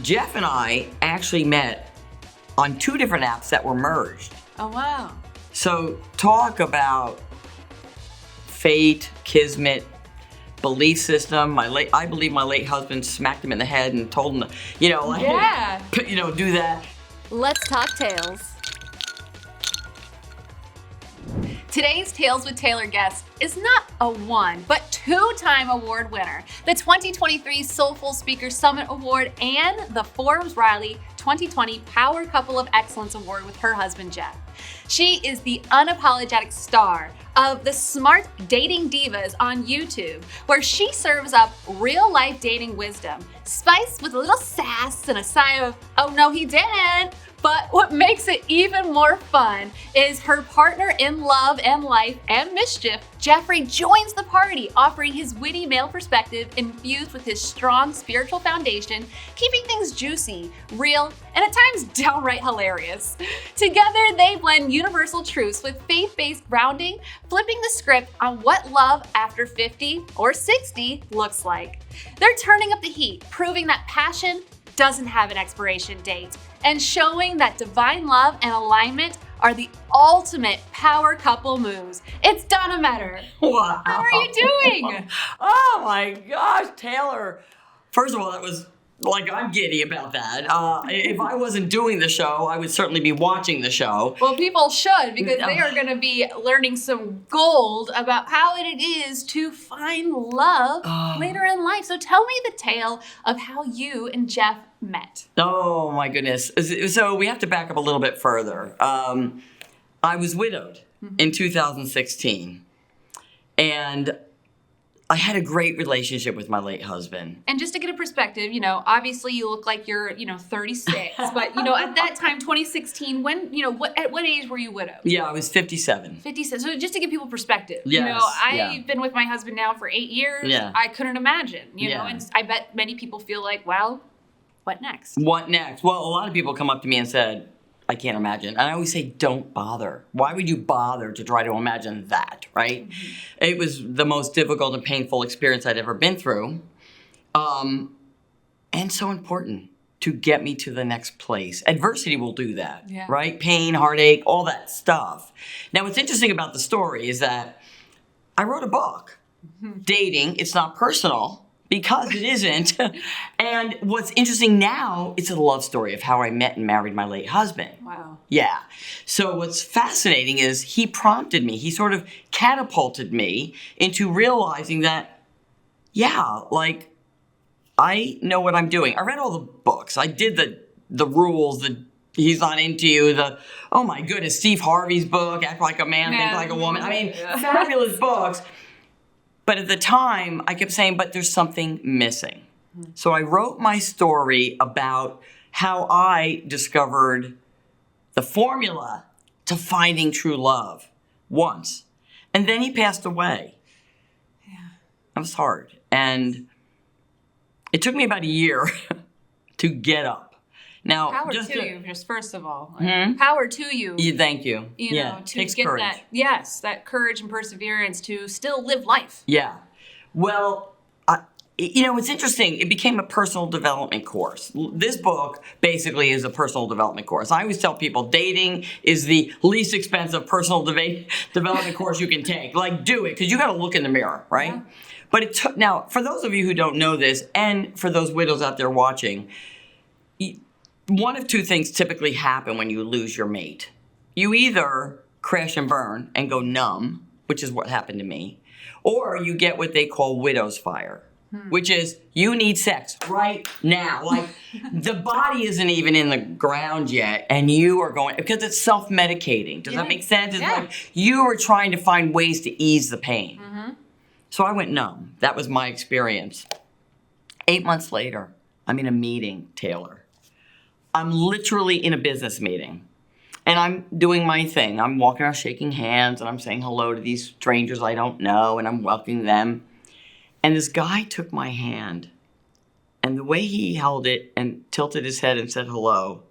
Jeff and I actually met on 2 different apps that were merged. Oh, wow. So talk about fate, kismet, belief system. I believe my late husband smacked him in the head and told him to, do that. Let's talk Tales. Today's Tales with Taylor guest is not a 1, but 2-time award winner, the 2023 Soulful Speaker Summit Award, and the Forbes Riley 2020 Power Couple of Excellence Award with her husband, Jeff. She is the unapologetic star of the Smart Dating Divas on YouTube, where she serves up real-life dating wisdom, spiced with a little sass and a sigh of, oh no he didn't. But what makes it even more fun is her partner in love and life and mischief, Jeffrey, joins the party, offering his witty male perspective infused with his strong spiritual foundation, keeping things juicy, real, and at times downright hilarious. Together, they blend universal truths with faith-based grounding, flipping the script on what love after 50 or 60 looks like. They're turning up the heat, proving that passion doesn't have an expiration date, and showing that divine love and alignment are the ultimate power couple moves. It's Donna Meador. Wow. How are you doing? Oh my gosh, Taylor. First of all, that was I'm giddy about that. If I wasn't doing the show, I would certainly be watching the show. Well, people should, because they are going to be learning some gold about how it is to find love later in life. So tell me the tale of how you and Jeff met. Oh my goodness. So we have to back up a little bit further. I was widowed in 2016, and I had a great relationship with my late husband. And just to get a perspective, obviously you look like you're, 36, but at that time, 2016, when, at what age were you widowed? Yeah, I was 57. 57. So just to give people perspective, Yes, I've been with my husband now for 8 years. Yeah. I couldn't imagine, and I bet many people feel like, well, what next? What next? Well, a lot of people come up to me and said, I can't imagine. And I always say, don't bother. Why would you bother to try to imagine that, right? Mm-hmm. It was the most difficult and painful experience I'd ever been through. And so important to get me to the next place. Adversity will do that, right? Pain, heartache, all that stuff. Now, what's interesting about the story is that I wrote a book. Mm-hmm. Dating, it's not personal. Because it isn't. And what's interesting now, it's a love story of how I met and married my late husband. Wow. Yeah. So what's fascinating is he prompted me. He sort of catapulted me into realizing that, I know what I'm doing. I read all the books. I did the rules, He's Not Into You, oh my goodness, Steve Harvey's book, Act Like a Man, Think Like a Woman. I mean, fabulous books. But at the time, I kept saying, but there's something missing. So I wrote my story about how I discovered the formula to finding true love once. And then he passed away. Yeah. That was hard. And it took me about a year to get up. Now, power to you, just first of all. Power to you. Thank you. To takes get courage. that courage and perseverance to still live life. Yeah. Well, it's interesting. It became a personal development course. This book basically is a personal development course. I always tell people dating is the least expensive personal development course you can take. Do it, because you got to look in the mirror, right? Yeah. But it took. Now, for those of you who don't know this, and for those widows out there watching, one of 2 things typically happen when you lose your mate. You either crash and burn and go numb, which is what happened to me, or you get what they call widow's fire, which is you need sex right now. The body isn't even in the ground yet, and you are going, because it's self-medicating. Does that make sense? It's you are trying to find ways to ease the pain. Mm-hmm. So I went numb. That was my experience. 8 months later, I'm in a meeting, Taylor. I'm literally in a business meeting, and I'm doing my thing. I'm walking around shaking hands, and I'm saying hello to these strangers I don't know, and I'm welcoming them. And this guy took my hand, and the way he held it and tilted his head and said hello,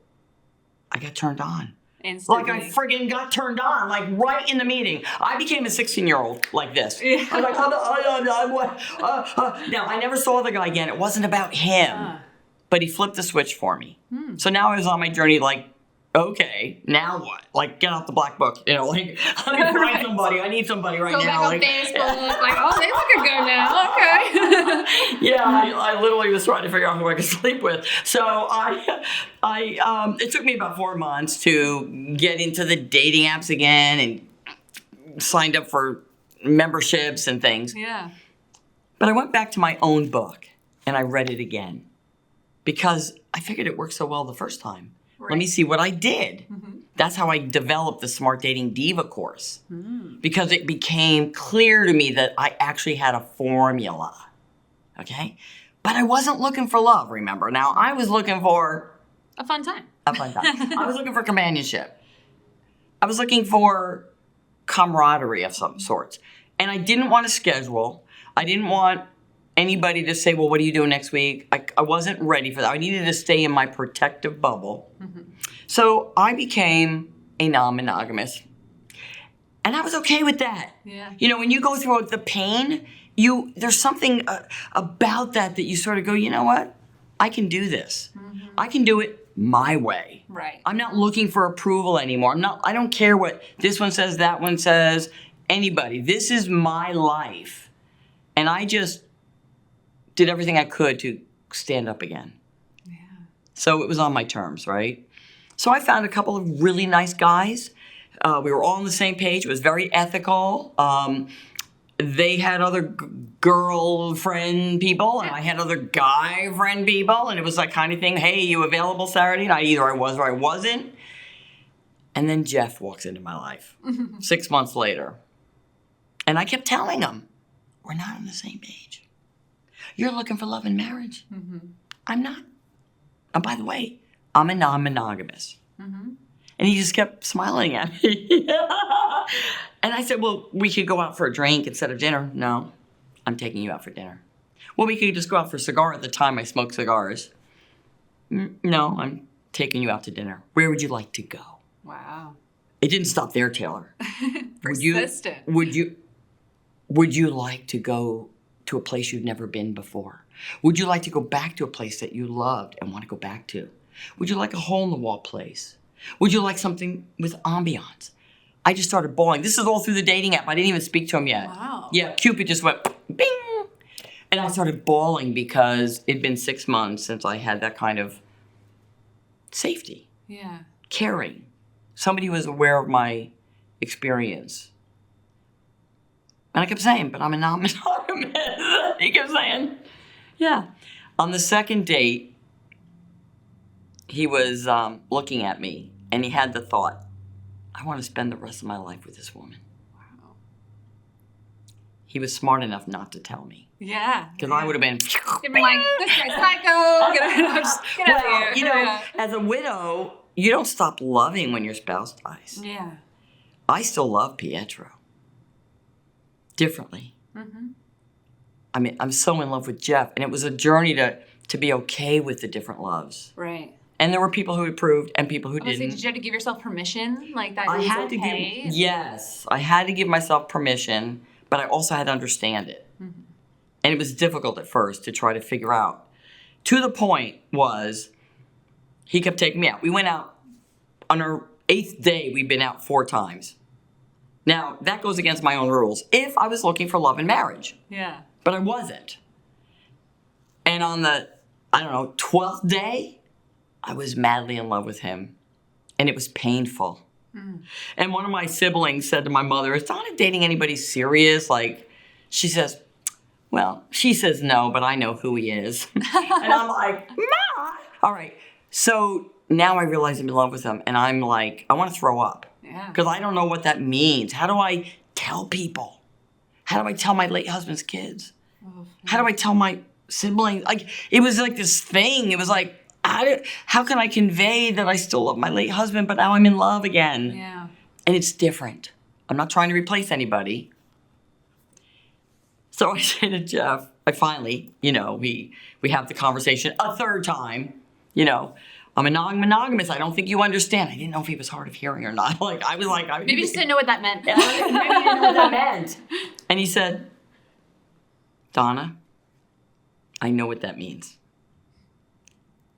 I got turned on. Instantly. I friggin' got turned on, right in the meeting. I became a 16-year-old like this. Yeah. I'm like, now, I never saw the guy again. It wasn't about him. But he flipped the switch for me. So now I was on my journey like, okay, now what? Like, get out the black book. You know, like, let me find somebody. I need somebody right Go now. back on Like, Facebook, like, oh, they looking good now. Okay. yeah, I literally was trying to figure out who I could sleep with. So it took me about 4 months to get into the dating apps again and signed up for memberships and things. Yeah. But I went back to my own book and I read it again because I figured it worked so well the first time. Right. Let me see what I did. That's how I developed the Smart Dating Diva course because it became clear to me that I actually had a formula. Okay? But I wasn't looking for love, remember? Now, I was looking for A fun time. I was looking for companionship. I was looking for camaraderie of some sorts. And I didn't want to schedule. I didn't want anybody to say, well, what are you doing next week? I wasn't ready for that. I needed to stay in my protective bubble. So I became a non-monogamous. And I was okay with that. Yeah. You know, when you go through the pain, there's something about that you sort of go, you know what? I can do this. I can do it my way. Right. I'm not looking for approval anymore. I don't care what this one says, that one says, anybody. This is my life. And I just did everything I could to stand up again. Yeah. So it was on my terms, right? So I found a couple of really nice guys. We were all on the same page. It was very ethical. They had other girlfriend people, and I had other guy friend people, and it was that kind of thing. Hey, you available Saturday night? Either I was or I wasn't. And then Jeff walks into my life 6 months later. And I kept telling him, we're not on the same page. You're looking for love and marriage. I'm not. And by the way, I'm a non-monogamous. And he just kept smiling at me. And I said, well, we could go out for a drink instead of dinner. No, I'm taking you out for dinner. Well, we could just go out for a cigar. At the time, I smoked cigars. No, I'm taking you out to dinner. Where would you like to go? Wow. It didn't stop there, Taylor. Persistent. Would you like to go to a place you've never been before? Would you like to go back to a place that you loved and want to go back to? Would you like a hole-in-the-wall place? Would you like something with ambiance? I just started bawling. This is all through the dating app. I didn't even speak to him yet. Wow. Yeah, Cupid just went bing. And I started bawling because it'd been 6 months since I had that kind of safety, Yeah. caring. Somebody who was aware of my experience. And I kept saying, but I'm a non-monogamous. He kept saying, yeah. On the second date, he was looking at me, and he had the thought, I want to spend the rest of my life with this woman. Wow. He was smart enough not to tell me. Yeah. Because I would have been... You'd be like, this guy's psycho. Get out of here. You know, Yeah. as a widow, you don't stop loving when your spouse dies. Yeah. I still love Pietro. Differently. I mean, I'm so in love with Jeff, and it was a journey to be okay with the different loves. Right. And there were people who approved and people who I was saying, didn't. did you have to give yourself permission? Like that I was had okay? to give, yes, I had to give myself permission, but I also had to understand it. And it was difficult at first to try to figure out. To the point was, he kept taking me out. We went out on our 8th day. We'd been out 4 times. Now, that goes against my own rules. If I was looking for love and marriage. Yeah. But I wasn't. And on the, 12th day, I was madly in love with him. And it was painful. And one of my siblings said to my mother, is Donna dating anybody serious? Like, she says no, but I know who he is. And I'm like, Ma! All right. So now I realize I'm in love with him. And I'm like, I want to throw up. Yeah. Because I don't know what that means. How do I tell people? How do I tell my late husband's kids? How do I tell my siblings? Like, it was like this thing. It was like, how can I convey that I still love my late husband, but now I'm in love again? Yeah. And it's different. I'm not trying to replace anybody. So I say to Jeff, I finally, we have the conversation a third time, I'm a non-monogamous. I don't think you understand. I didn't know if he was hard of hearing or not. Maybe Maybe you just didn't know what that meant. Maybe he didn't know what that meant. And he said, Donna, I know what that means.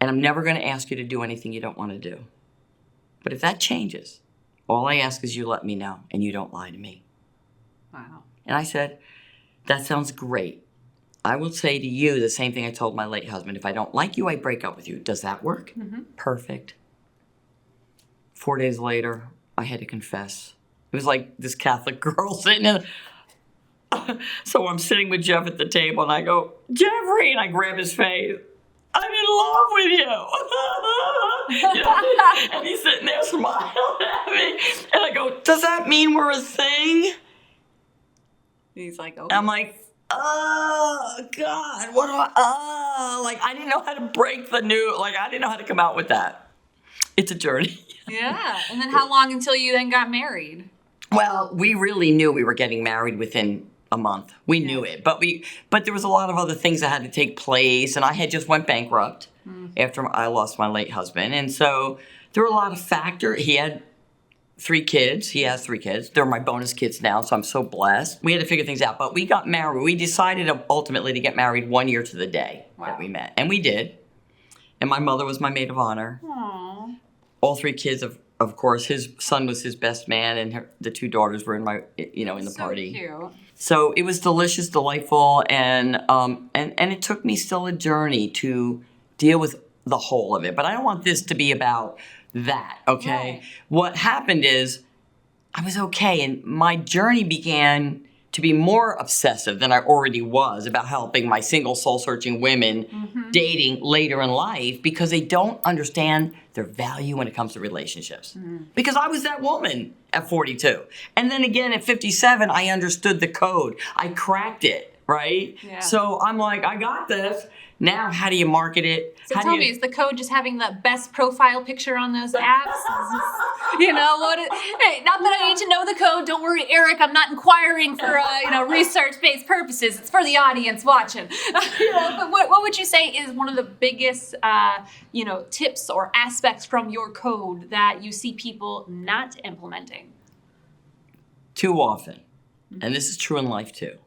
And I'm never going to ask you to do anything you don't want to do. But if that changes, all I ask is you let me know and you don't lie to me. Wow. And I said, that sounds great. I will say to you the same thing I told my late husband. If I don't like you, I break up with you. Does that work? Perfect. 4 days later, I had to confess. It was like this Catholic girl sitting in. So I'm sitting with Jeff at the table, and I go, Jeffrey, and I grab his face. I'm in love with you. You know? And he's sitting there smiling at me. And I go, does that mean we're a thing? He's like, oh. I'm like, oh, God, what do I, like, I didn't know how to break the news. Like, I didn't know how to come out with that. It's a journey. Yeah. And then how long until you then got married? Well, we really knew we were getting married within a month. We knew it, but there was a lot of other things that had to take place, and I had just went bankrupt after I lost my late husband, and so there were a lot of factors. He had 3 kids. He has 3 kids. They're my bonus kids now, so I'm so blessed. We had to figure things out, but we got married. We decided ultimately to get married 1 year to the day that we met, and we did. And my mother was my maid of honor. Aww. All 3 kids, of course, his son was his best man, and the 2 daughters were in the party. So cute. So it was delicious, delightful, and it took me still a journey to deal with the whole of it. But I don't want this to be about that, okay? Right. What happened is I was okay, and my journey began to be more obsessive than I already was about helping my single soul-searching women dating later in life because they don't understand their value when it comes to relationships. Because I was that woman at 42. And then again at 57, I understood the code. I cracked it, right? Yeah. So I'm like, I got this. Now, how do you market it? So tell me, is the code just having the best profile picture on those apps? You know, hey, not that I need to know the code. Don't worry, Eric. I'm not inquiring for research-based purposes. It's for the audience watching. But what would you say is one of the biggest tips or aspects from your code that you see people not implementing? Too often, and this is true in life too,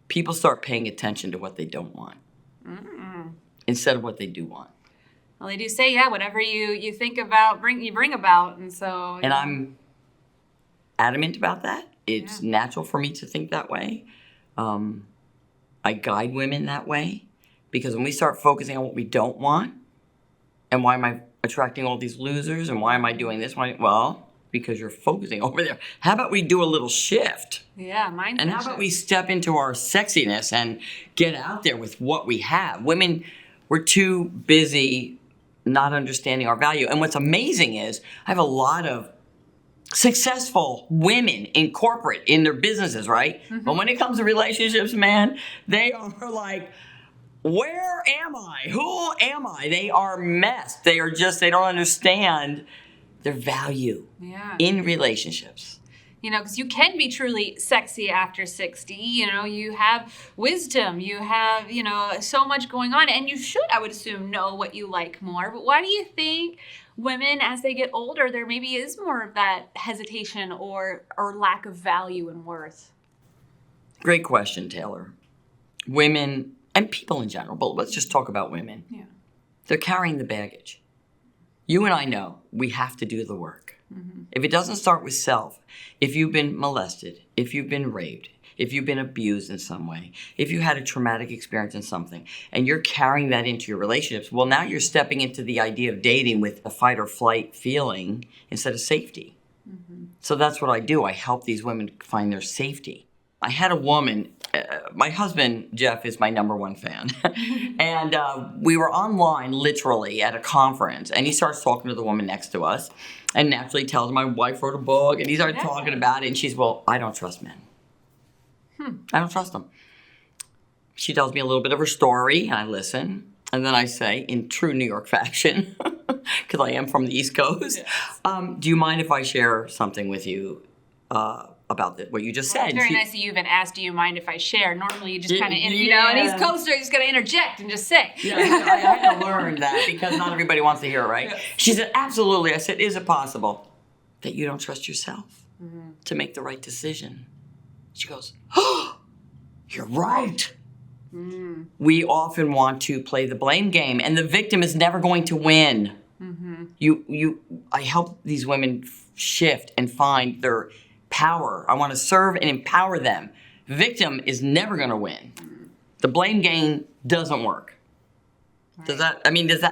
people start paying attention to what they don't want. Instead of what they do want. Well, they do say, whatever you think about, you bring about, and so. And I'm adamant about that. It's natural for me to think that way. I guide women that way because when we start focusing on what we don't want, and why am I attracting all these losers, and why am I doing this? Well, because you're focusing over there. How about we do a little shift? Yeah, mindset. And how about we step into our sexiness and get out there with what we have? Women, we're too busy not understanding our value. And what's amazing is I have a lot of successful women in corporate, in their businesses, right? But when it comes to relationships, man, they are like, where am I? Who am I? They are messed. They don't understand their value in relationships. Because you can be truly sexy after 60. You have wisdom. You have, so much going on. And you should, I would assume, know what you like more. But why do you think women, as they get older, there maybe is more of that hesitation or lack of value and worth? Great question, Taylor. Women, and people in general, but let's just talk about women. Yeah. They're carrying the baggage. You and I know we have to do the work. If it doesn't start with self, if you've been molested, if you've been raped, if you've been abused in some way, if you had a traumatic experience in something, and you're carrying that into your relationships, well, now you're stepping into the idea of dating with a fight or flight feeling instead of safety. So that's what I do. I help these women find their safety. I had a woman, my husband, Jeff, is my #1 fan. And we were online literally at a conference, and he starts talking to the woman next to us and naturally tells my wife wrote a book, and he started talking about it, and she's, well, I don't trust men. I don't trust them. She tells me a little bit of her story, and I listen. And then I say, in true New York fashion, because I am from the East Coast, do you mind if I share something with you about what you just said? It's very nice that you even asked, do you mind if I share? Normally you just kind of, an East Coaster, you just got to interject and just say. Yeah, I had to learn that because not everybody wants to hear it, right? Yes. She said, absolutely. I said, is it possible that you don't trust yourself to make the right decision? She goes, oh, you're right. We often want to play the blame game, and the victim is never going to win. I help these women shift and find their power. I want to serve and empower them. Victim is never going to win. The blame game doesn't work. Does that,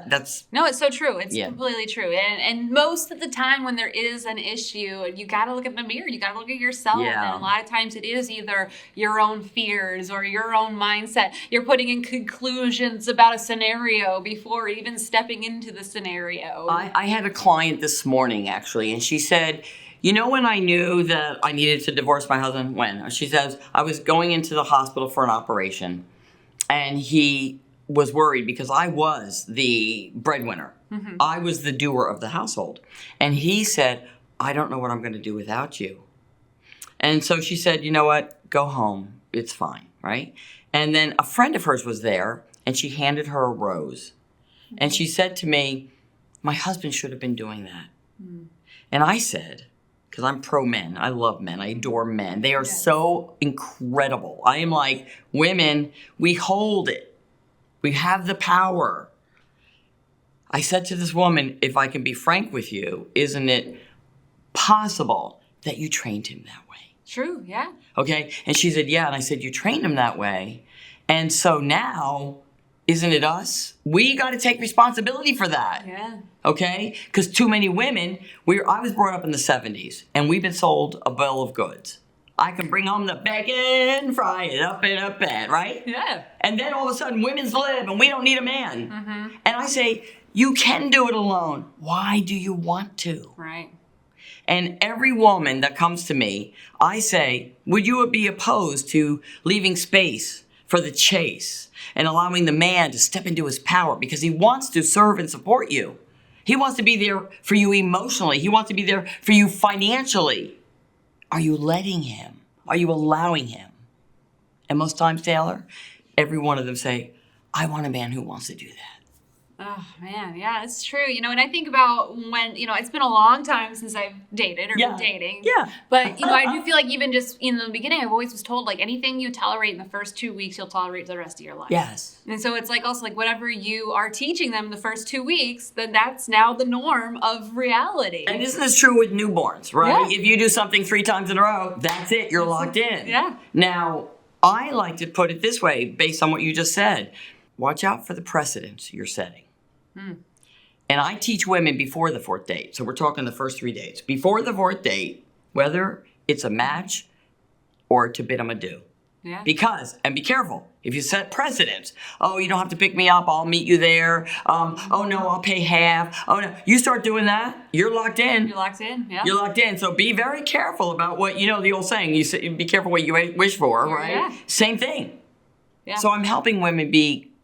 that's... No, it's so true. It's Yeah. completely true. And most of the time when there is an issue, you got to look in the mirror. You got to look at yourself. Yeah. And a lot of times it is either your own fears or your own mindset. You're putting in conclusions about a scenario before even stepping into the scenario. I had a client this morning, actually, and she said, you know when I knew that I needed to divorce my husband? When? She says, I was going into the hospital for an operation, and he was worried because I was the breadwinner. I was the doer of the household. And he said, I don't know what I'm going to do without you. And so she said, you know what? Go home. It's fine, right? And then a friend of hers was there, and she handed her a rose. And she said to me, my husband should have been doing that. And I said, because I'm pro men, I love men, I adore men. They are so incredible. I am like, women, we hold it. We have the power. I said to this woman, if I can be frank with you, isn't it possible that you trained him that way? True, yeah. Okay? And she said, yeah. And I said, you trained him that way. And so now, isn't it us? We got to take responsibility for that. Yeah. Okay? Because too many women, I was brought up in the 70s, and we've been sold a bill of goods. I can bring home the bacon, fry it up in a pan, right? Yeah. And then all of a sudden, women's lib, and we don't need a man. And I say, you can do it alone. Why do you want to? Right. And every woman that comes to me, I say, would you be opposed to leaving space for the chase and allowing the man to step into his power because he wants to serve and support you? He wants to be there for you emotionally. He wants to be there for you financially. Are you letting him? Are you allowing him? And most times, Taylor, every one of them say, I want a man who wants to do that. Oh, man. Yeah, it's true. And I think about when, it's been a long time since I've dated or been dating. Yeah. But, I do feel like even just in the beginning, I've always was told, like, anything you tolerate in the first 2 weeks, you'll tolerate the rest of your life. Yes. And so it's like also like whatever you are teaching them the first 2 weeks, then that's now the norm of reality. And isn't this true with newborns, right? Yeah. If you do something 3 times in a row, that's it. You're locked in. Yeah. Now, I like to put it this way, based on what you just said. Watch out for the precedents you're setting. And I teach women before the 4th date. So we're talking the first 3 dates. Before the 4th date, whether it's a match or to bid them adieu. Yeah. Because, and be careful, if you set precedents, oh, you don't have to pick me up, I'll meet you there. Oh no, I'll pay half. Oh no, you start doing that, you're locked in. You're locked in, yeah. You're locked in. So be very careful about what, the old saying, you say, be careful what you wish for, right? Yeah. Same thing. Yeah. So I'm helping women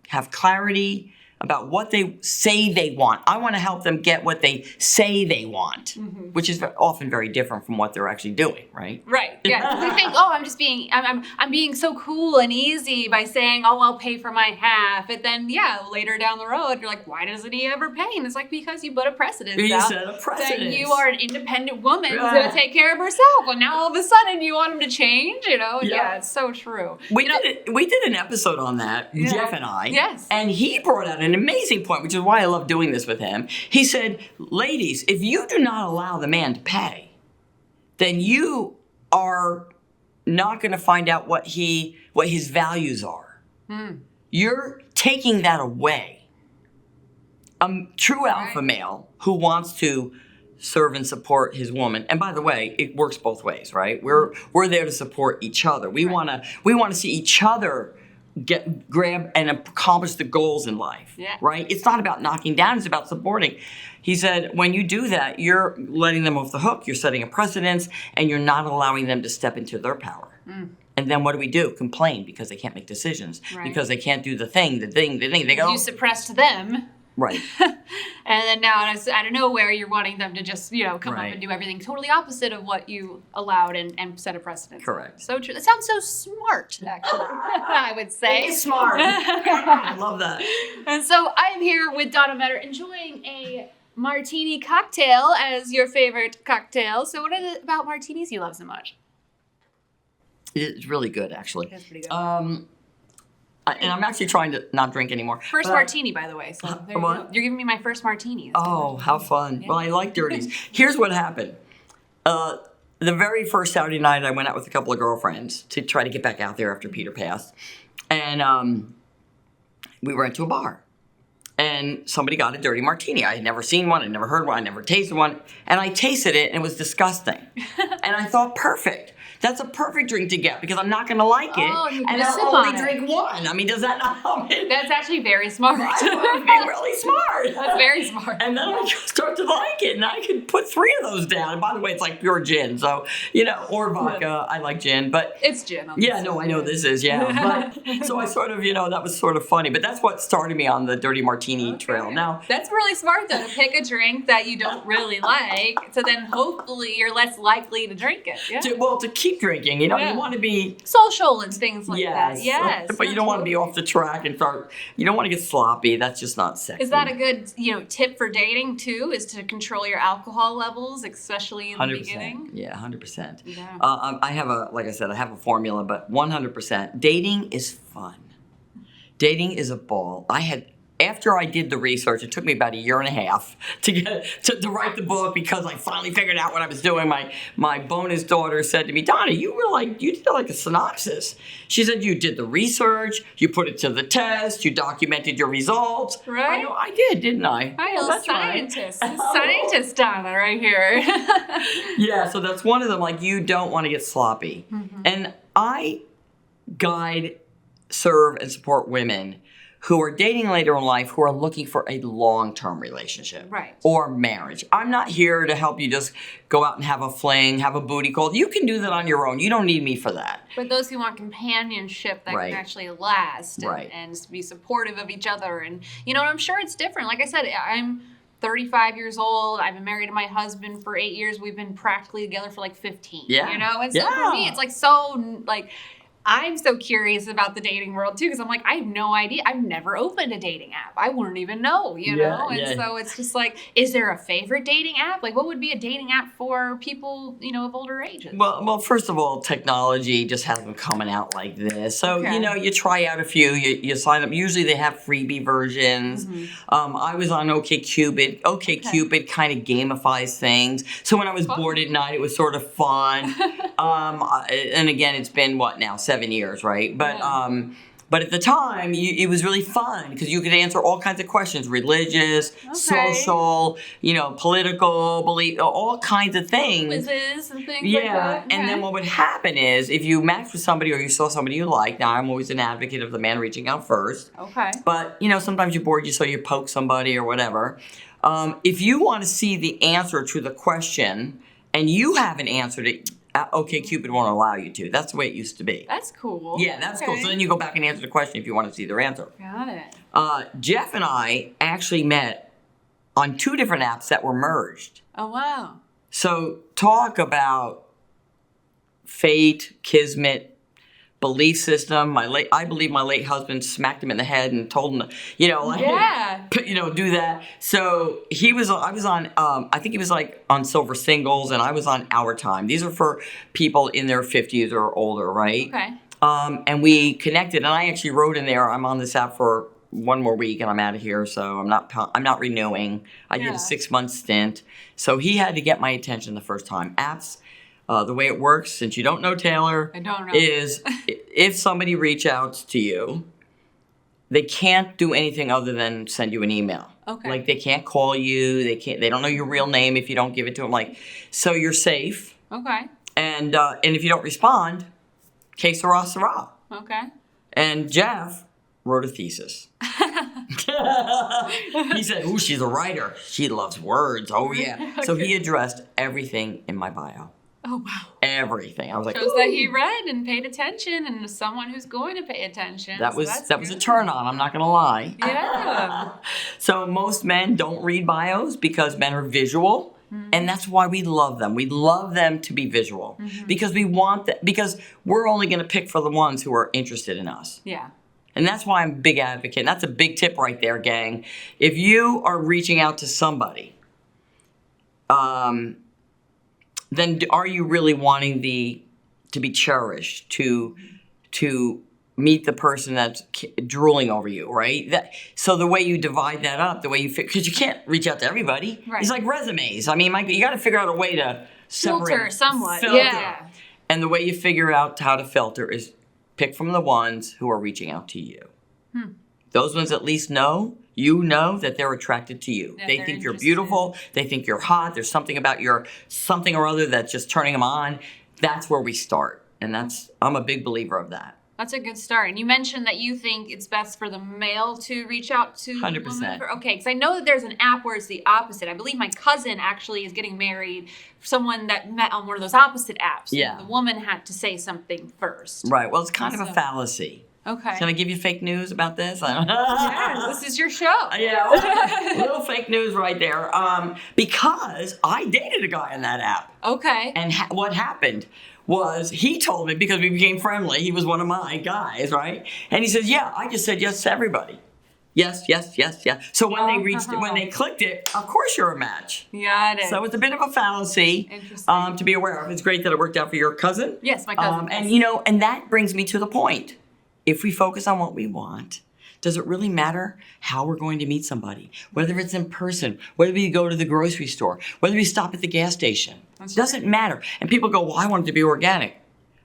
have clarity about what they say they want. I want to help them get what they say they want, which is often very different from what they're actually doing, right? Right. Yeah. We think, oh, I'm being so cool and easy by saying, oh, I'll pay for my half. And then, later down the road, you're like, why doesn't he ever pay? And it's like, because you put a precedent You out set a precedent. that you are an independent woman who's Right. going to take care of herself. And now all of a sudden you want him to change, Yeah, it's so true. We did an episode on that, Jeff and I. Yes. And he brought out an amazing point, which is why I love doing this with him. He said, ladies, if you do not allow the man to pay, then you are not going to find out what his values are. You're taking that away. A true alpha male who wants to serve and support his woman. And by the way, it works both ways, right? We're there to support each other. We want to see each other grab and accomplish the goals in life, right? It's not about knocking down, it's about supporting. He said, when you do that, you're letting them off the hook, you're setting a precedence, and you're not allowing them to step into their power. And then what do? Complain because they can't make decisions, because they can't do the thing. They go, You suppressed them. right. And then now out of nowhere, you're wanting them to just, come Right. up and do everything totally opposite of what you allowed and set a precedent. Correct. So true. That sounds so smart, actually, I would say. It's smart. I love that. And so I'm here with Donna Meador enjoying a martini cocktail as your favorite cocktail. So what is it about martinis you love so much? It's really good, actually. That's pretty good. And I'm actually trying to not drink anymore. First martini, by the way. So there you go. You're giving me my first martini. Oh, how fun. Yeah. Well, I like dirties. Here's what happened. The very first Saturday night, I went out with a couple of girlfriends to try to get back out there after Peter passed. And we went to a bar. And somebody got a dirty martini. I had never seen one. I'd never heard one. I never tasted one. And I tasted it, and it was disgusting. And I thought, perfect. That's a perfect drink to get because I'm not going to like it. Oh, and I'll only drink one. I mean, does that not help me? That's actually very smart. I was being really smart. That's very smart. And then I start to like it, and I could put 3 of those down. And by the way, it's like pure gin. So, or vodka. I like gin. But it's gin. Yeah, no, I know this is, yeah. But, so I sort of, that was sort of funny. But that's what started me on the dirty martini trail. Now, that's really smart, though, to pick a drink that you don't really like. So then hopefully you're less likely to drink it. Yeah. To keep drinking, you want to be social and things like that. Yes. But you don't want to be off the track and you don't want to get sloppy. That's just not sexy. Is that a good, tip for dating too? Is to control your alcohol levels, especially in the beginning? Yeah, 100%. Yeah. I have I have a formula, but 100%. Dating is fun. Dating is a ball. After I did the research, it took me about a year and a half to get to write the book because I finally figured out what I was doing. My bonus daughter said to me, Donna, you did like a synopsis. She said you did the research, you put it to the test, you documented your results. Right. I know I did, didn't I? That's scientist. Right. Scientist Donna right here. Yeah, so that's one of them. Like, you don't want to get sloppy. Mm-hmm. And I guide, serve, and support women who are dating later in life who are looking for a long-term relationship. Right. Or marriage. I'm not here to help you just go out and have a fling, have a booty call. You can do that on your own. You don't need me for that. But those who want companionship that can actually last and be supportive of each other. And, I'm sure it's different. Like I said, I'm 35 years old. I've been married to my husband for 8 years. We've been practically together for like 15. Yeah. And so for me, it's like I'm so curious about the dating world too, because I'm like, I have no idea. I've never opened a dating app. I wouldn't even know, And so it's just like, is there a favorite dating app? Like, what would be a dating app for people, of older ages? Well, first of all, technology just hasn't coming out like this. So, you try out a few, you sign up. Usually they have freebie versions. Mm-hmm. I was on OkCupid. OkCupid kind of gamifies things. So when I was bored at night, it was sort of fun. And again, it's been now, 7 years, right? But at the time, it was really fun because you could answer all kinds of questions: religious, social, political, belief, all kinds of things. Quizzes and things like that. And then what would happen is if you matched with somebody or you saw somebody you like. Now, I'm always an advocate of the man reaching out first. Okay. But sometimes you're bored, so you poke somebody or whatever. If you want to see the answer to the question and you haven't answered it, OkCupid won't allow you to. That's the way it used to be. That's cool. Yeah, that's cool. So then you go back and answer the question if you want to see their answer. Got it. Jeff and I actually met on 2 different apps that were merged. Oh, wow. So talk about fate, kismet, belief system. I believe my late husband smacked him in the head and told him to, do that. So I was on, I think he was on Silver Singles, and I was on Our Time. These are for people in their 50s or older, right? Okay. And we connected, and I actually wrote in there, I'm on this app for 1 more week and I'm out of here, so I'm not renewing. I did a 6-month stint. So he had to get my attention the first time. Apps, the way it works, since you don't know Taylor, I don't know. is if somebody reaches out to you, they can't do anything other than send you an email. Okay. Like, they can't call you, they don't know your real name if you don't give it to them. So you're safe. Okay. And if you don't respond, que sera, sera. Okay. And Jeff wrote a thesis. He said, ooh, she's a writer. She loves words. Oh, yeah. Okay. So he addressed everything in my bio. Oh, wow. Everything. I was like, shows that he read and paid attention, and is someone who's going to pay attention. That was a turn on, I'm not going to lie. Yeah. So most men don't read bios because men are visual. Mm-hmm. And that's why we love them. We love them to be visual because we want that, because we're only going to pick for the ones who are interested in us. Yeah. And that's why I'm a big advocate. And that's a big tip right there, gang. If you are reaching out to somebody, then are you really wanting to be cherished, to meet the person that's drooling over you, right? So the way you divide that up, the way you because you can't reach out to everybody. Right. It's like resumes. I mean, you got to figure out a way to Filter somewhat. Filter. Yeah. And the way you figure out how to filter is pick from the ones who are reaching out to you. Those ones at least know that they're attracted to you. Yeah, they they're think you're interested. beautiful. They think you're hot. There's something about your something or other that's just turning them on. That's where we start. And I'm a big believer of that. That's a good start. And you mentioned that you think it's best for the male to reach out to 100%. the woman. Okay, because I know that there's an app where it's the opposite. I believe my cousin actually is getting married. Someone that met on one of those opposite apps. Yeah. The woman had to say something first. Right. Well, it's kind of a fallacy. Okay. Can I give you fake news about this? I don't know. Yes, this is your show. Yeah, a little fake news right there. Because I dated a guy on that app. Okay. And what happened was he told me, because we became friendly, he was one of my guys, right? And he says, yeah, I just said yes to everybody. Yes, yes, yes, yes. So when they clicked it, of course you're a match. Got it. So it's a bit of a fallacy to be aware of. It's great that it worked out for your cousin. Yes, my cousin. And that brings me to the point. If we focus on what we want, does it really matter how we're going to meet somebody? Whether it's in person, whether we go to the grocery store, whether we stop at the gas station. It doesn't matter. And people go, well, I want it to be organic.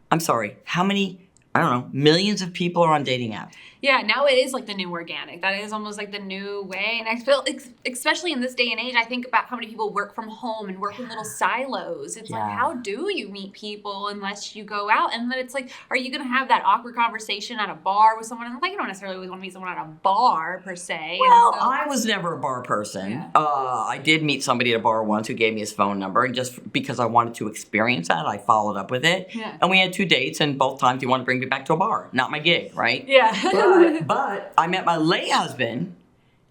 I'm sorry, how many, I don't know, millions of people are on dating apps? Yeah, now it is like the new organic. That is almost like the new way. And I feel, especially in this day and age, I think about how many people work from home and work in little silos. It's like, how do you meet people unless you go out? And then it's like, are you going to have that awkward conversation at a bar with someone? Like, you don't necessarily always want to meet someone at a bar, per se. Well, I was never a bar person. Yeah. I did meet somebody at a bar once who gave me his phone number. And just because I wanted to experience that, I followed up with it. Yeah. And we had 2 dates, and both times he wanted to bring me back to a bar. Not my gig, right? Yeah. But I met my late husband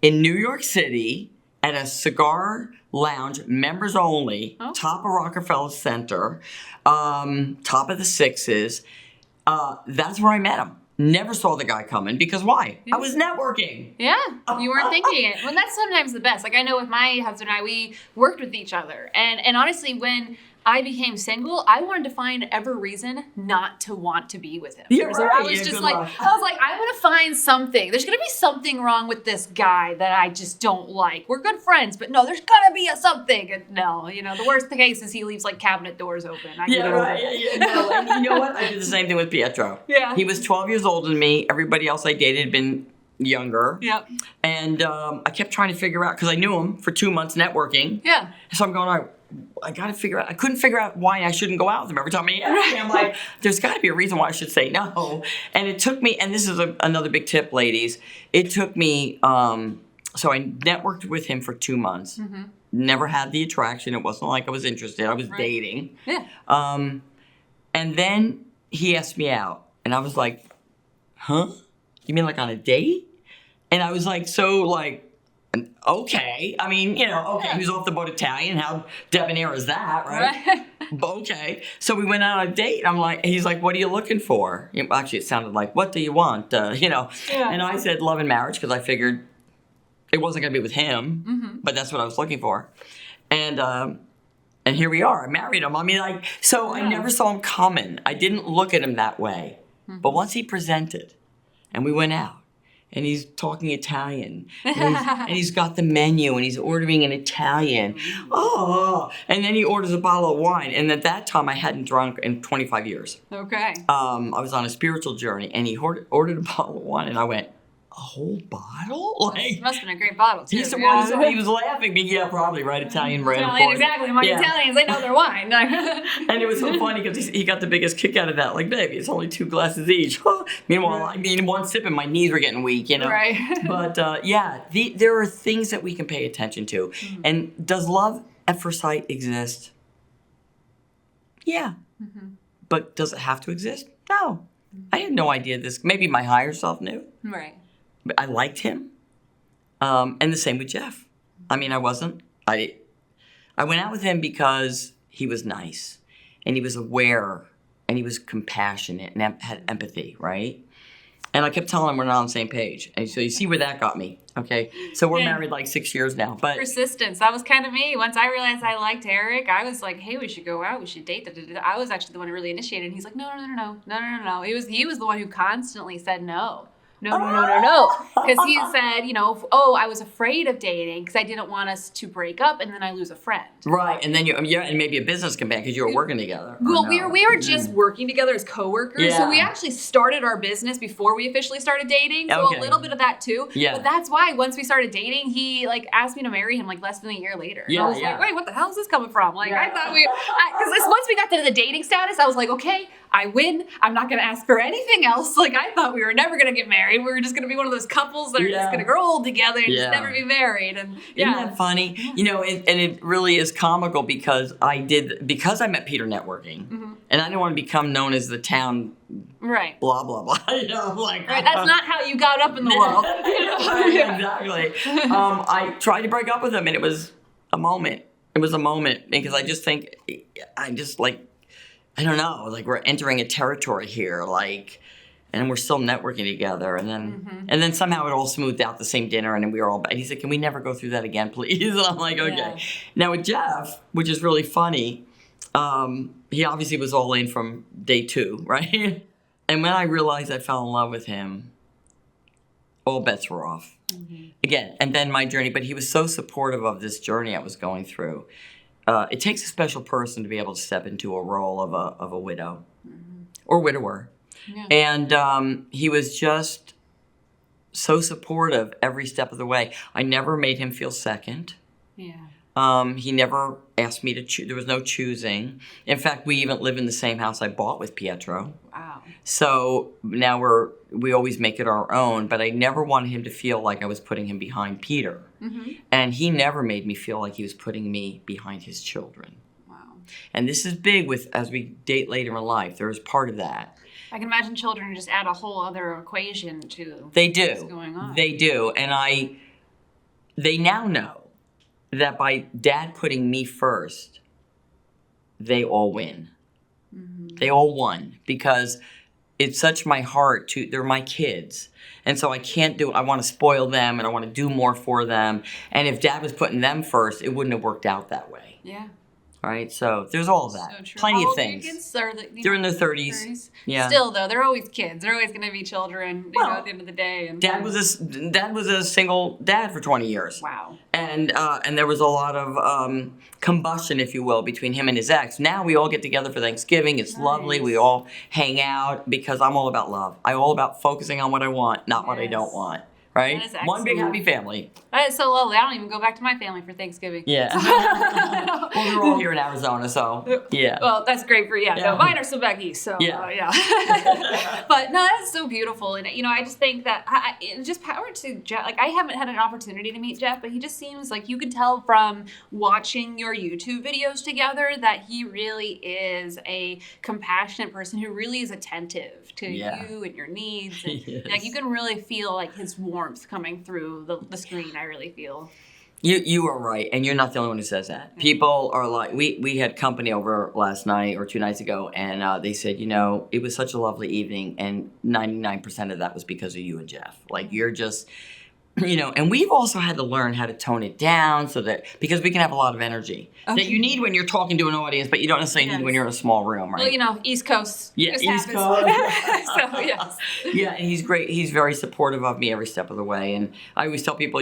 in New York City at a cigar lounge, members only, top of Rockefeller Center, top of the Sixes. That's where I met him. Never saw the guy coming because why? I was networking. Yeah, you weren't thinking it. Well, that's sometimes the best. Like I know with my husband and I, we worked with each other. And honestly, when I became single, I wanted to find every reason not to want to be with him. You're So right. I was Yeah, just good like, luck. I was like, I'm gonna find something. There's gonna be something wrong with this guy that I just don't like. We're good friends, but no, there's gonna be something. And no, the worst case is he leaves like cabinet doors open. Yeah, right. Yeah. No, and you know what? I did the same thing with Pietro. Yeah. He was 12 years older than me. Everybody else I dated had been younger. Yep. And I kept trying to figure out, because I knew him for 2 months networking. Yeah. So I'm going, all right, I got to figure out, I couldn't figure out why I shouldn't go out with him every time he asked me. I'm like, there's got to be a reason why I should say no. And it took me, and this is another big tip, ladies. It took me, so I networked with him for 2 months. Mm-hmm. Never had the attraction. It wasn't like I was interested. I was dating. Yeah. And then he asked me out. And I was like, huh? You mean like on a date? And I was like, okay. I mean, okay, he was off the boat Italian. How debonair is that, right? Okay. So we went out on a date. He's like, what are you looking for? Actually, it sounded like, what do you want? Yeah. And I said love and marriage because I figured it wasn't going to be with him, but that's what I was looking for. And here we are. I married him. I mean, I never saw him coming. I didn't look at him that way. Mm-hmm. But once he presented and we went out, and he's talking Italian, and he's got the menu, and he's ordering in Italian. Oh, and then he orders a bottle of wine. And at that time, I hadn't drunk in 25 years. Okay. I was on a spiritual journey, and he ordered a bottle of wine, and I went, a whole bottle? It must have been a great bottle, too. He was laughing. Yeah, probably, right? Italian red, of course. Exactly. My Italians, they know their wine. And it was so funny because he got the biggest kick out of that. Like, baby, it's only 2 glasses each. Meanwhile, one sip and my knees were getting weak, Right. But, there are things that we can pay attention to. Mm-hmm. And does love at first sight exist? Yeah. Mm-hmm. But does it have to exist? No. Mm-hmm. I had no idea this. Maybe my higher self knew. Right. But I liked him. And the same with Jeff. I mean, I went out with him because he was nice and he was aware and he was compassionate and had empathy, right? And I kept telling him we're not on the same page. And so you see where that got me. Okay. So we're married like 6 years now. But persistence. That was kind of me. Once I realized I liked Eric, I was like, hey, we should go out. We should date. I was actually the one who really initiated. And he's like, no. He was the one who constantly said no. No. Because he said, I was afraid of dating because I didn't want us to break up and then I lose a friend. Right. And then and maybe a business companion because you were working together. Well, we were just working together as coworkers. Yeah. So we actually started our business before we officially started dating. So a little bit of that too. Yeah. But that's why once we started dating, he asked me to marry him less than a year later. Yeah, I was like, wait, what the hell is this coming from? I thought because once we got to the dating status, I was like, okay, I win. I'm not going to ask for anything else. I thought we were never going to get married. We were just going to be one of those couples that are just going to grow old together and just never be married. And Isn't that funny? And it really is comical because I met Peter networking, and I didn't want to become known as the town right blah blah blah. Right, that's not how you got up in the world. Exactly. I tried to break up with him, and it was a moment. It was a moment because I just think I don't know, we're entering a territory here, and we're still networking together, and then somehow it all smoothed out the same dinner, and then we were all. And he said, "Can we never go through that again, please?" And I'm like, "Okay." Yeah. Now with Jeff, which is really funny, he obviously was all in from day 2, right? And when I realized I fell in love with him, all bets were off. Again, and then my journey. But he was so supportive of this journey I was going through. It takes a special person to be able to step into a role of a widow or widower. Yeah. And he was just so supportive every step of the way. I never made him feel second. Yeah. He never asked me to choose. There was no choosing. In fact, we even live in the same house I bought with Pietro. Wow. So now we always make it our own, but I never wanted him to feel like I was putting him behind Peter. And he never made me feel like he was putting me behind his children. Wow. And this is big as we date later in life. There is part of that. I can imagine children just add a whole other equation to what's going on. They do. And they now know that by Dad putting me first, they all win. They all won because it's such my heart they're my kids. And so I want to spoil them and I want to do more for them. And if Dad was putting them first, it wouldn't have worked out that way. Yeah. Right? So there's all of that. So true. Plenty of things. They're in their 30s. Yeah. Still, though, they're always kids. They're always going to be children, at the end of the day. And Dad was a single dad for 20 years. Wow. And there was a lot of combustion, if you will, between him and his ex. Now we all get together for Thanksgiving. It's lovely. We all hang out because I'm all about love. I'm all about focusing on what I want, not what I don't want. Right? One big happy family. That is so lovely. I don't even go back to my family for Thanksgiving. Yeah. Well, we're all here in Arizona, so yeah. Well, that's great for No, mine are still back east, so yeah. But no, that's so beautiful, and I just think that just power to Jeff. I haven't had an opportunity to meet Jeff, but he just seems like you could tell from watching your YouTube videos together that he really is a compassionate person who really is attentive to you and your needs. And, you can really feel his warmth coming through the screen. I really feel. You are right, and you're not the only one who says that. People are like, we had company over last night or 2 nights ago, and they said, it was such a lovely evening, and 99% of that was because of you and Jeff. You're just, and we've also had to learn how to tone it down because we can have a lot of energy that you need when you're talking to an audience, but you don't necessarily need when you're in a small room, right? Well, East Coast. Yeah, East Coast. So, yes. Yeah, and he's great. He's very supportive of me every step of the way. And I always tell people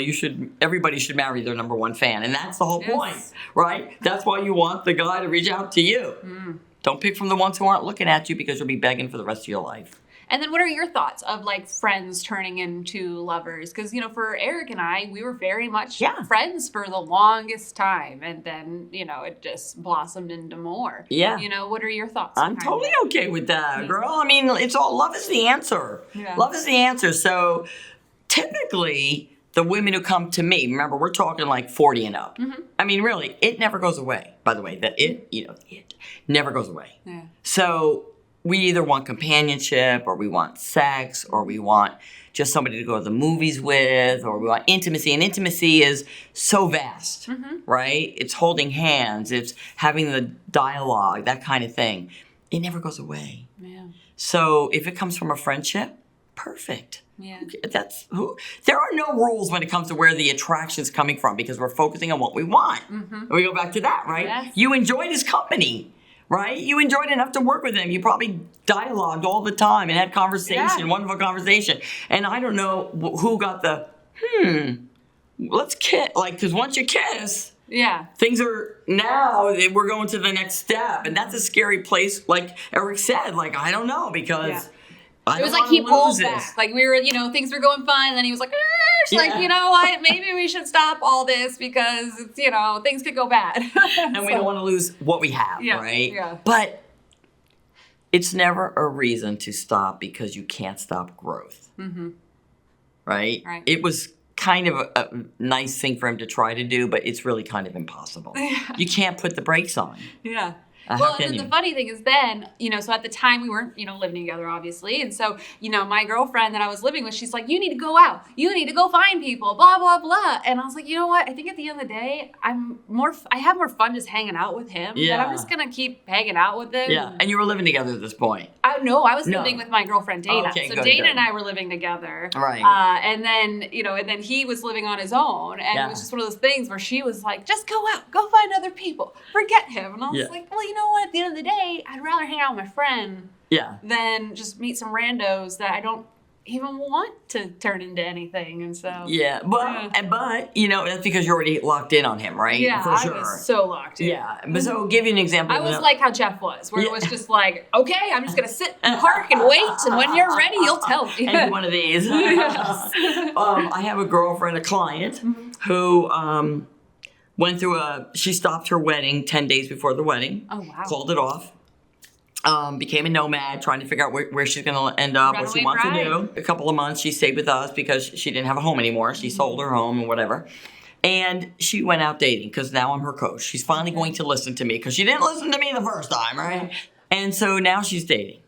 everybody should marry their number 1 fan. And that's the whole point, right? That's why you want the guy to reach out to you. Don't pick from the ones who aren't looking at you because you'll be begging for the rest of your life. And then what are your thoughts of friends turning into lovers? Because, for Eric and I, we were very much friends for the longest time. And then, it just blossomed into more. Yeah. What are your thoughts? I'm totally okay with that, girl. I mean, it's all love is the answer. Yeah. Love is the answer. So typically the women who come to me, remember, we're talking 40 and up. I mean, really, it never goes away, by the way. It never goes away. Yeah. So we either want companionship or we want sex or we want just somebody to go to the movies with or we want intimacy. And intimacy is so vast, right? It's holding hands. It's having the dialogue, that kind of thing. It never goes away. Yeah. So if it comes from a friendship, perfect. Yeah. There are no rules when it comes to where the attraction's coming from because we're focusing on what we want. And we go back to that, right? Yes. You enjoyed his company, right? You enjoyed enough to work with him. You probably dialogued all the time and had conversation, wonderful conversation. And I don't know who got the, let's kiss. Like, because once you kiss, things are, now we're going to the next step. And that's a scary place, like Eric said. Like, I don't know, because it was like he pulled back. Like we were, things were going fine, and then he was like, like, you know what? Maybe we should stop all this because it's, things could go bad. And we don't want to lose what we have, right? Yeah. But it's never a reason to stop because you can't stop growth. Right? Right. It was kind of a nice thing for him to try to do, but it's really kind of impossible. You can't put the brakes on. Yeah. How Well, can and you? the funny thing is then, so at the time we weren't, living together, obviously. And so, my girlfriend that I was living with, she's like, you need to go out. You need to go find people, blah, blah, blah. And I was like, you know what? I think at the end of the day, I have more fun just hanging out with him. Yeah. That I'm just going to keep hanging out with him. Yeah. And you were living together at this point. I was living with my girlfriend, Dana. Okay, so good, Dana good. and I were living together. Right. And then, and then he was living on his own. And it was just one of those things where she was like, just go out, go find other people, forget him. And I was like, well, you know what? At the end of the day, I'd rather hang out with my friend than just meet some randos that I don't even want to turn into anything. And so but that's because you're already locked in on him, right? For I sure. was so locked in. But so I'll give you an example. I was like how Jeff was, where it was just like, okay, I'm just gonna sit and park and wait, and when you're ready, you'll tell me. And one of these. I have a girlfriend, a client, who went through she stopped her wedding 10 days before the wedding. Oh, wow. Called it off. Became a nomad, trying to figure out where she's going to end up, what she wants to do. A couple of months, she stayed with us because she didn't have a home anymore. She sold her home and whatever. And she went out dating because now I'm her coach. She's finally going to listen to me because she didn't listen to me the first time, right? And so now she's dating.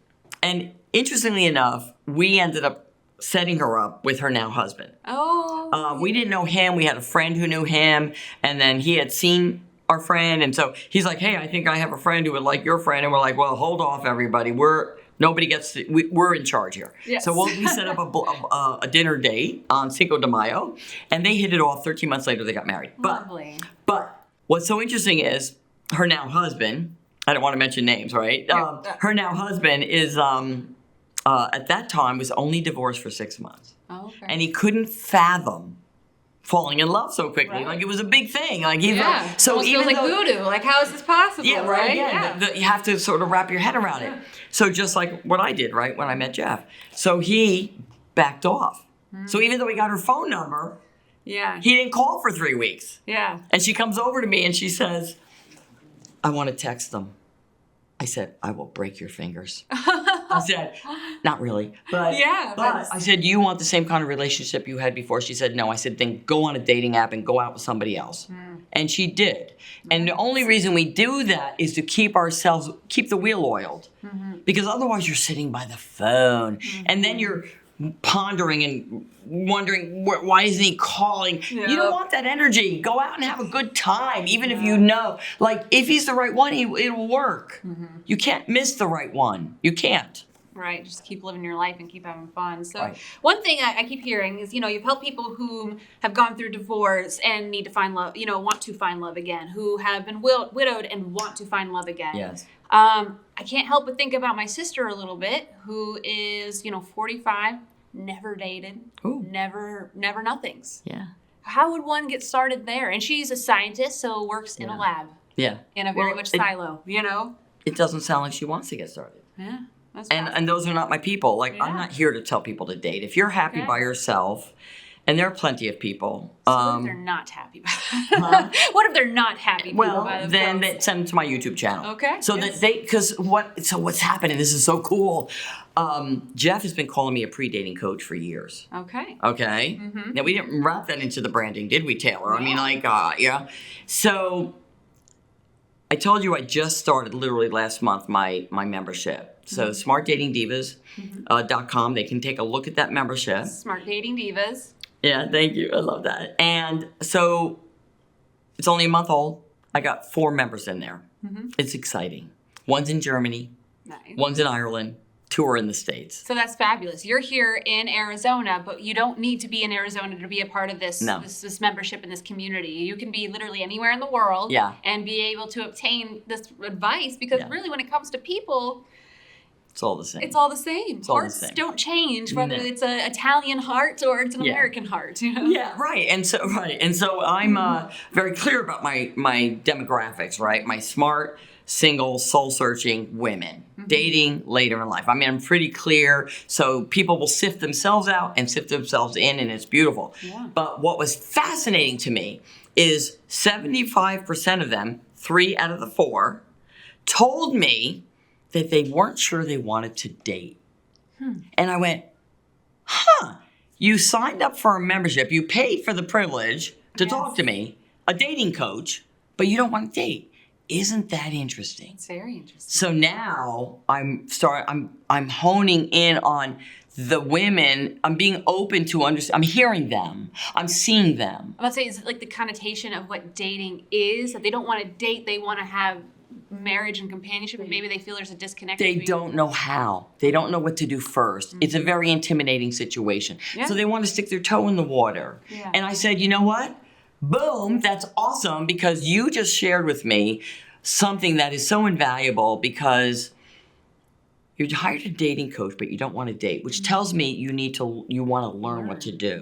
And interestingly enough, we ended up setting her up with her now husband. Oh. We didn't know him. We had a friend who knew him. And then he had seen our friend. And so he's like, hey, I think I have a friend who would like your friend. And we're like, well, hold off, everybody. We're in charge here. Yes. So we set up a dinner date on Cinco de Mayo. And they hit it off. 13 months later, they got married. Lovely. But what's so interesting is her now husband, I don't want to mention names, right? Her now husband is, at that time, was only divorced for 6 months. Oh, okay. And he couldn't fathom falling in love so quickly. Right. Like, it was a big thing. Like, So almost even feels like voodoo. Like, how is this possible? Yeah, right. You have to sort of wrap your head around it. So just like what I did, right, when I met Jeff. So he backed off. So even though he got her phone number, he didn't call for 3 weeks. Yeah. And she comes over to me and she says, I want to text them. I said, I will break your fingers. I said, not really. But I said, do you want the same kind of relationship you had before? She said, no. I said, then go on a dating app and go out with somebody else. And she did. And the only reason we do that is to keep the wheel oiled. Because otherwise you're sitting by the phone. And then you're pondering and wondering, why isn't he calling? You don't want that energy. Go out and have a good time, even if you know. Like, if he's the right one, it'll work. You can't miss the right one. You can't. Right, just keep living your life and keep having fun. So one thing I keep hearing is, you've helped people who have gone through divorce and need to find love, want to find love again, who have been widowed and want to find love again. Yes. I can't help but think about my sister a little bit, who is, 45, never dated, never nothings. Yeah. How would one get started there? And she's a scientist, so works in a lab. Yeah. In a very much silo, It doesn't sound like she wants to get started. Yeah. And those are not my people. Like, I'm not here to tell people to date. If you're happy by yourself, and there are plenty of people. So what if they're not happy What if they're not happy by themselves? Then they send them to my YouTube channel. Okay. So that what's happening, this is so cool. Jeff has been calling me a pre-dating coach for years. Okay. Okay. Now, we didn't wrap that into the branding, did we, Taylor? I mean, So I told you I just started literally last month my membership. So smartdatingdivas.com. They can take a look at that membership. Smart Dating Divas. Yeah, thank you. I love that. And so it's only a month old. I got 4 members in there. It's exciting. One's in Germany. Nice. One's in Ireland. tour in the States. So that's fabulous. You're here in Arizona, but you don't need to be in Arizona to be a part of this, No. this membership in this community. You can be literally anywhere in the world and be able to obtain this advice because really when it comes to people, it's all the same. It's all the same. It's all Hearts the same. don't change, whether it's an Italian heart or it's an American heart. You know? Yeah, right. And so I'm very clear about my demographics, right? My smart, single, soul-searching women, dating later in life. I mean, I'm pretty clear. So people will sift themselves out and sift themselves in, and it's beautiful. Yeah. But what was fascinating to me is 75% of them, 3 out of the 4, told me that they weren't sure they wanted to date. And I went, you signed up for a membership, you paid for the privilege to talk to me, a dating coach, but you don't want to date. Isn't that interesting? It's very interesting. So now I'm honing in on the women. I'm being open to understand. I'm hearing them. I'm seeing them. I would say it's like the connotation of what dating is, that they don't want to date, they want to have marriage and companionship, and maybe they feel there's a disconnect. They don't know how. They don't know what to do first. It's a very intimidating situation. So they want to stick their toe in the water. And I said, you know what? Boom, that's awesome, because you just shared with me something that is so invaluable, because you hired a dating coach, but you don't want to date, which tells me you want to learn what to do.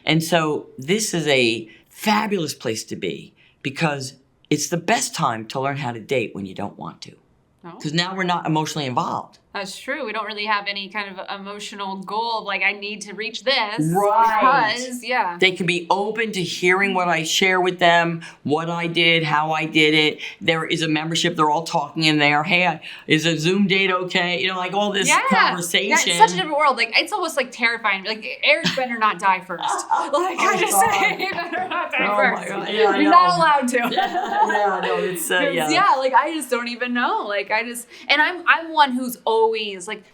And so this is a fabulous place to be, because it's the best time to learn how to date when you don't want to. Because now we're not emotionally involved. That's true. We don't really have any kind of emotional goal of like, I need to reach this. Right. Because, they can be open to hearing what I share with them, what I did, how I did it. There is a membership. They're all talking in there. Hey, is a Zoom date okay? You know, like all this conversation. Yeah, it's such a different world. Like, it's almost like terrifying. Like, Eric better not die first. Like, I just say, he better not die first. My God. Yeah, You're not allowed to. No, it's, like, I just don't even know. Like, and I'm one who's always, like,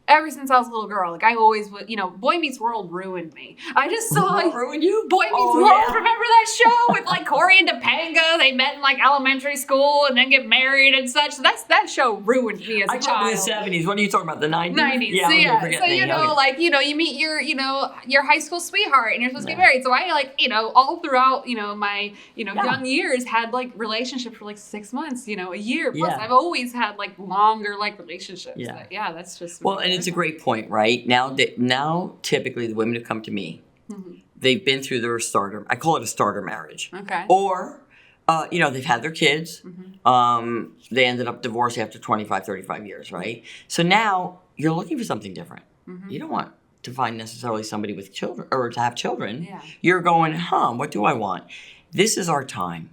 ever since I was a little girl, like, I always would, Boy Meets World ruined me. I just saw, like, ruined you? Boy Meets World. Remember that show with, like, Corey and Topanga? They met in, like, elementary school and then get married and such. So that show ruined me as a child. I grew up in the 70s. What are you talking about? The 90s? 90s. Yeah. So, like, you meet your high school sweetheart and you're supposed to get married. So I, like, all throughout, my, young years had, like, relationships for, like, 6 months, a year. Plus, I've always had, like, longer, like, relationships. That's just... Well, and it's a great point, right? Now, typically, the women who come to me, they've been through their starter. I call it a starter marriage. Okay. Or, they've had their kids. They ended up divorced after 25, 35 years, right? So now you're looking for something different. You don't want to find necessarily somebody with children or to have children. You're going, what do I want? This is our time.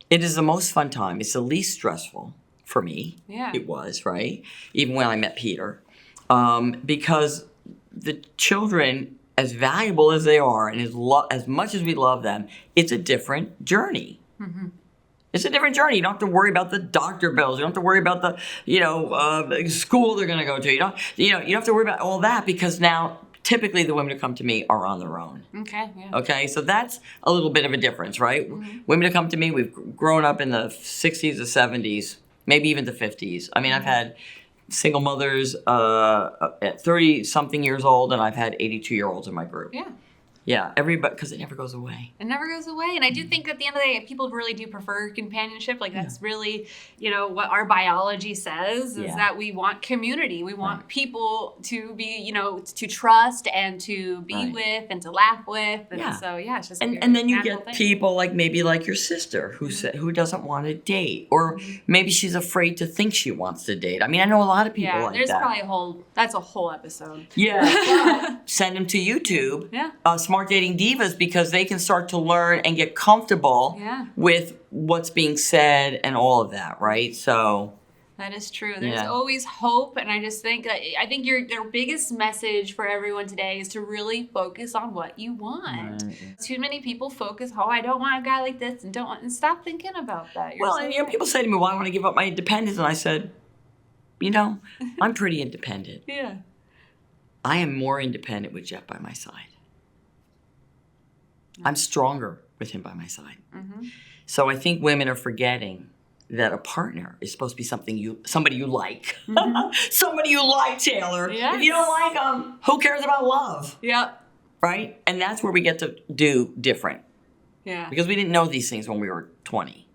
It is the most fun time. It's the least stressful for me. It was, right? Even when I met Peter. Because the children, as valuable as they are and as much as we love them, it's a different journey. It's a different journey. You don't have to worry about the doctor bills. You don't have to worry about the school they're going to go to. You don't have to worry about all that, because now typically the women who come to me are on their own. Okay, so that's a little bit of a difference, right? Women who come to me, we've grown up in the 60s, the 70s, maybe even the 50s. I mean, I've had single mothers at 30-something years old, and I've had 82-year-olds in my group. Everybody, because it never goes away. It never goes away. And I do think at the end of the day, people really do prefer companionship. Like, that's really, what our biology says is that we want community. We want people to be, to trust and to be with and to laugh with. And so, it's just and then you get people like maybe like your sister who doesn't want to date, or maybe she's afraid to think she wants to date. I mean, I know a lot of people like that. There's probably that's a whole episode. Send them to YouTube. Smart Dating Divas, because they can start to learn and get comfortable with what's being said and all of that, right? So that is true. There's always hope, and I just think your biggest message for everyone today is to really focus on what you want. Too many people focus, I don't want a guy like this, and stop thinking about that. And people say to me, "Well, I want to give up my independence," and I said, I'm pretty independent. I am more independent with Jeff by my side. I'm stronger with him by my side. So I think women are forgetting that a partner is supposed to be somebody you like. Somebody you like, Taylor. Yes. If you don't like them, who cares about love? Yep. Right? And that's where we get to do different. Yeah. Because we didn't know these things when we were 20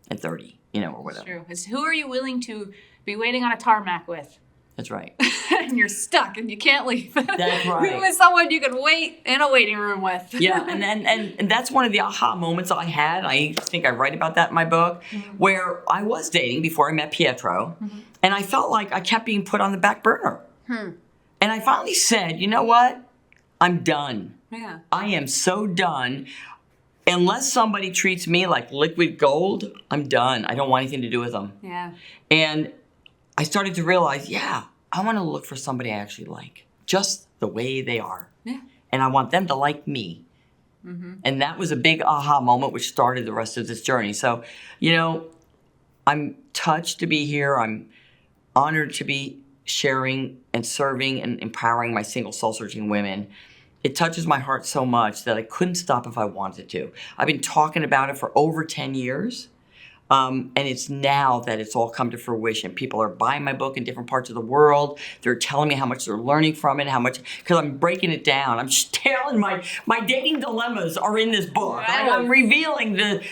and 30, or whatever. It's true. It's who are you willing to be waiting on a tarmac with? That's right. And you're stuck and you can't leave. That's right. Who is someone you can wait in a waiting room with? Yeah, and that's one of the aha moments I had. I think I write about that in my book, where I was dating before I met Pietro, and I felt like I kept being put on the back burner. And I finally said, you know what? I'm done. Yeah. I am so done. Unless somebody treats me like liquid gold, I'm done. I don't want anything to do with them. Yeah. And I started to realize, I want to look for somebody I actually like, just the way they are. Yeah. And I want them to like me. And that was a big aha moment, which started the rest of this journey. So, I'm touched to be here. I'm honored to be sharing and serving and empowering my single soul-searching women. It touches my heart so much that I couldn't stop if I wanted to. I've been talking about it for over 10 years. And it's now that it's all come to fruition. People are buying my book in different parts of the world. They're telling me how much they're learning from it, because I'm breaking it down. I'm just telling my dating dilemmas are in this book. Right. I'm revealing the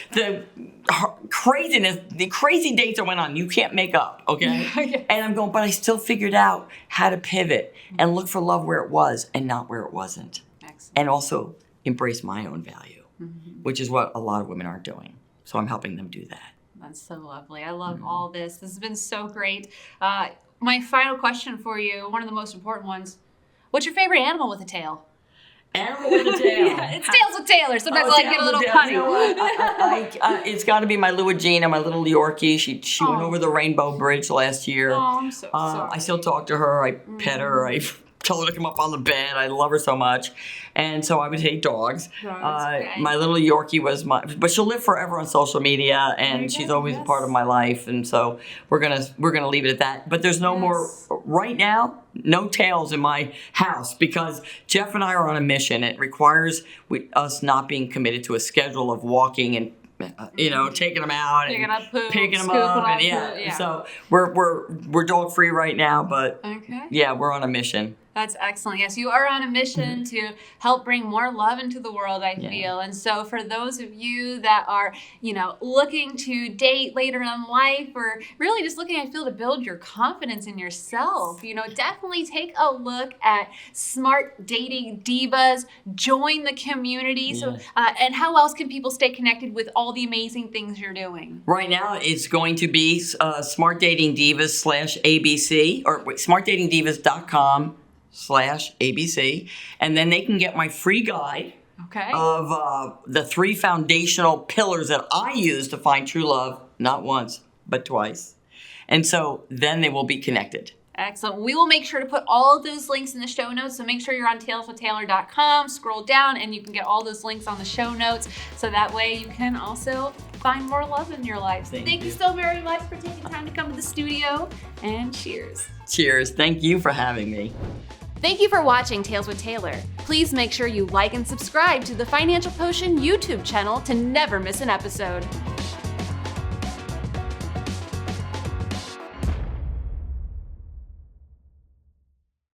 craziness, the crazy dates I went on. You can't make up, okay? Okay. And I'm going, but I still figured out how to pivot and look for love where it was and not where it wasn't. Excellent. And also embrace my own value, which is what a lot of women aren't doing. So I'm helping them do that. That's so lovely. I love all this. This has been so great. My final question for you, one of the most important ones. What's your favorite animal with a tail? Animal with a tail. Yeah, it's Tails with Taylor. Sometimes I like to get a little punny. You know what? It's got to be my Louis Gina, my little Yorkie. She went over the Rainbow Bridge last year. Oh, I'm so sorry. I still talk to her. I pet her. I tell her to come up on the bed. I love her so much. And so I would take dogs. That's My little Yorkie was but she'll live forever on social media, and she's always a part of my life. And so we're gonna leave it at that. But there's no more right now. No tails in my house, because Jeff and I are on a mission. It requires us not being committed to a schedule of walking and taking them out Picking and up poop, picking them scooping up, up and poop, yeah. So we're dog free right now, but we're on a mission. That's excellent. Yes, you are on a mission to help bring more love into the world, I feel. And so for those of you that are, looking to date later in life, or really just looking, I feel, to build your confidence in yourself, definitely take a look at Smart Dating Divas. Join the community. So, and how else can people stay connected with all the amazing things you're doing? Right now, it's going to be Smart Dating Divas /ABC, or smartdatingdivas.com/ABC, and then they can get my free guide of the 3 foundational pillars that I use to find true love, not once, but twice. And so then they will be connected. Excellent. We will make sure to put all of those links in the show notes. So make sure you're on tailswithtaylor.com, scroll down, and you can get all those links on the show notes. So that way you can also find more love in your life. Thank you so very much for taking time to come to the studio, and cheers. Cheers. Thank you for having me. Thank you for watching Tales with Taylor. Please make sure you like and subscribe to the Financial Potion YouTube channel to never miss an episode.